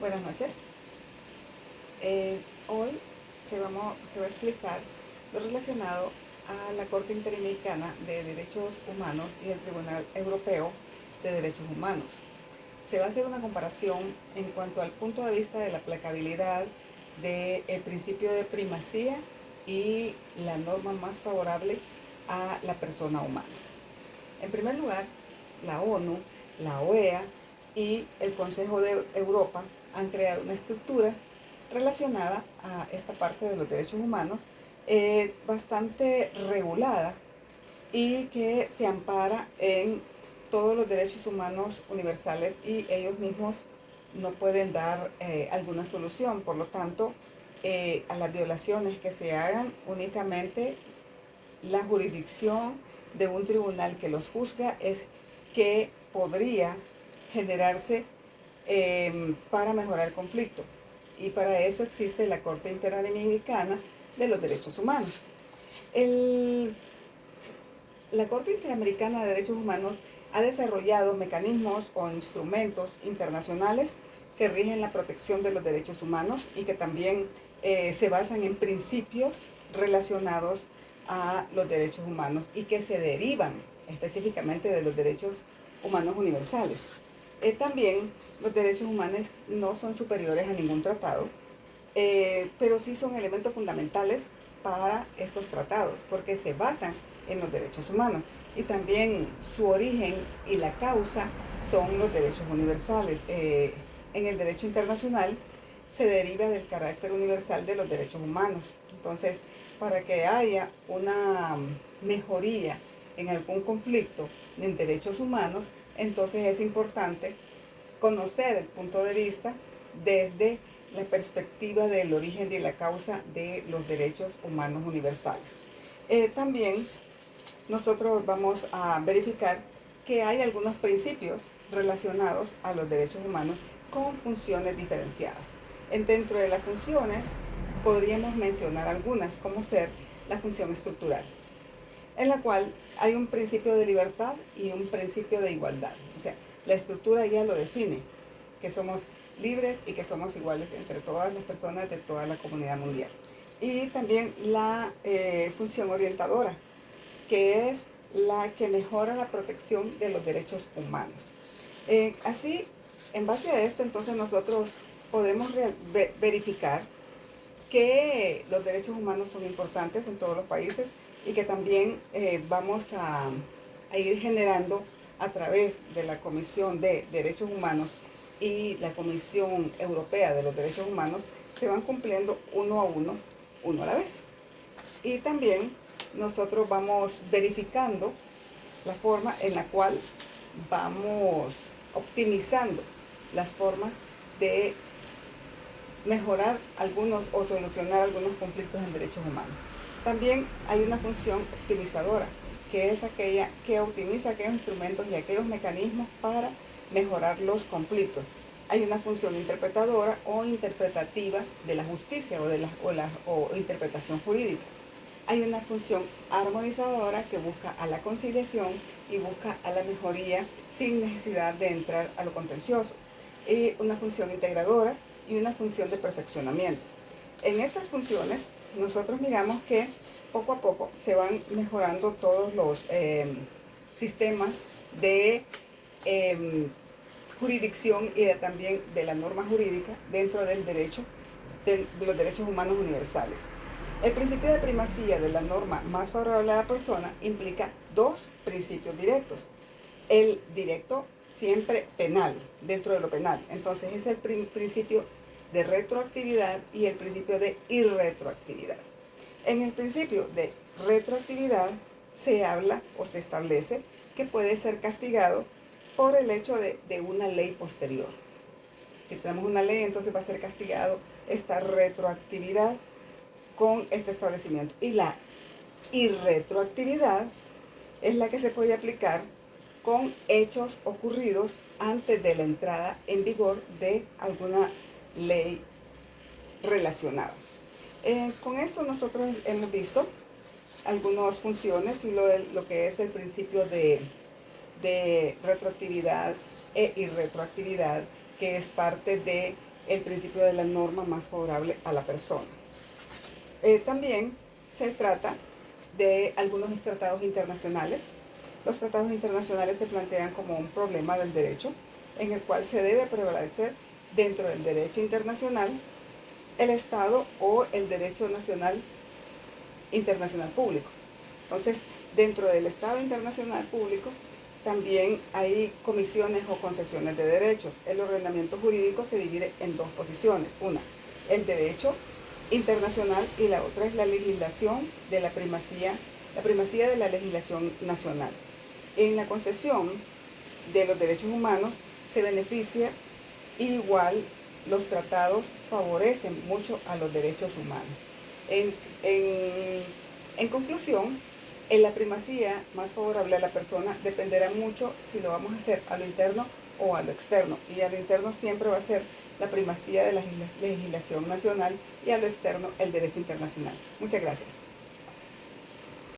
Buenas noches. Hoy se va a explicar lo relacionado a la Corte Interamericana de Derechos Humanos y el Tribunal Europeo de Derechos Humanos. Se va a hacer una comparación en cuanto al punto de vista de la aplicabilidad del principio de primacía y la norma más favorable a la persona humana. En primer lugar, la ONU, la OEA y el Consejo de Europa han creado una estructura relacionada a esta parte de los derechos humanos bastante regulada y que se ampara en todos los derechos humanos universales y ellos mismos no pueden dar alguna solución. Por lo tanto, a las violaciones que se hagan, únicamente la jurisdicción de un tribunal que los juzga es que podría generarse para mejorar el conflicto. Y para eso existe la Corte Interamericana de los Derechos Humanos. La Corte Interamericana de Derechos Humanos ha desarrollado mecanismos o instrumentos internacionales que rigen la protección de los derechos humanos y que también se basan en principios relacionados a los derechos humanos y que se derivan específicamente de los derechos humanos universales. También los derechos humanos no son superiores a ningún tratado, pero sí son elementos fundamentales para estos tratados, porque se basan en los derechos humanos. Y también su origen y la causa son los derechos universales. En el derecho internacional se deriva del carácter universal de los derechos humanos. Entonces, para que haya una mejoría en algún conflicto en derechos humanos, entonces es importante conocer el punto de vista desde la perspectiva del origen y la causa de los derechos humanos universales. También nosotros vamos a verificar que hay algunos principios relacionados a los derechos humanos con funciones diferenciadas. Dentro de las funciones podríamos mencionar algunas, como ser la función estructural, en la cual hay un principio de libertad y un principio de igualdad. O sea, la estructura ya lo define, que somos libres y que somos iguales entre todas las personas de toda la comunidad mundial. Y también la función orientadora, que es la que mejora la protección de los derechos humanos. Así, en base a esto, entonces nosotros podemos verificar que los derechos humanos son importantes en todos los países y que también vamos a ir generando a través de la Comisión de Derechos Humanos y la Comisión Europea de los Derechos Humanos, se van cumpliendo uno a la vez. Y también nosotros vamos verificando la forma en la cual vamos optimizando las formas de mejorar algunos o solucionar algunos conflictos en derechos humanos. También hay una función optimizadora, que es aquella que optimiza aquellos instrumentos y aquellos mecanismos para mejorar los conflictos. Hay una función interpretadora o interpretativa de la justicia o interpretación jurídica. Hay una función armonizadora que busca a la conciliación y busca a la mejoría sin necesidad de entrar a lo contencioso. Y una función integradora y una función de perfeccionamiento. En estas funciones nosotros miramos que poco a poco se van mejorando todos los sistemas de jurisdicción y también de la norma jurídica dentro del derecho de los derechos humanos universales. El principio de primacía de la norma más favorable a la persona implica dos principios directos. El directo siempre penal, dentro de lo penal. Entonces es el principio de retroactividad y el principio de irretroactividad. En el principio de retroactividad se habla o se establece que puede ser castigado por el hecho de una ley posterior. Si tenemos una ley, entonces va a ser castigado esta retroactividad con este establecimiento. Y la irretroactividad es la que se puede aplicar con hechos ocurridos antes de la entrada en vigor de alguna ley relacionada. Con esto nosotros hemos visto algunas funciones y lo que es el principio de retroactividad e irretroactividad, que es parte de el principio de la norma más favorable a la persona. También se trata de algunos tratados internacionales. Los tratados internacionales se plantean como un problema del derecho en el cual se debe prevalecer dentro del derecho internacional el Estado o el derecho nacional internacional público. Entonces, dentro del Estado internacional público también hay comisiones o concesiones de derechos. El ordenamiento jurídico se divide en dos posiciones. Una, el derecho internacional, y la otra es la legislación de la primacía de la legislación nacional. En la concesión de los derechos humanos se beneficia igual, los tratados favorecen mucho a los derechos humanos. En conclusión, en la primacía más favorable a la persona dependerá mucho si lo vamos a hacer a lo interno o a lo externo. Y a lo interno siempre va a ser la primacía de la legislación nacional y a lo externo el derecho internacional. Muchas gracias.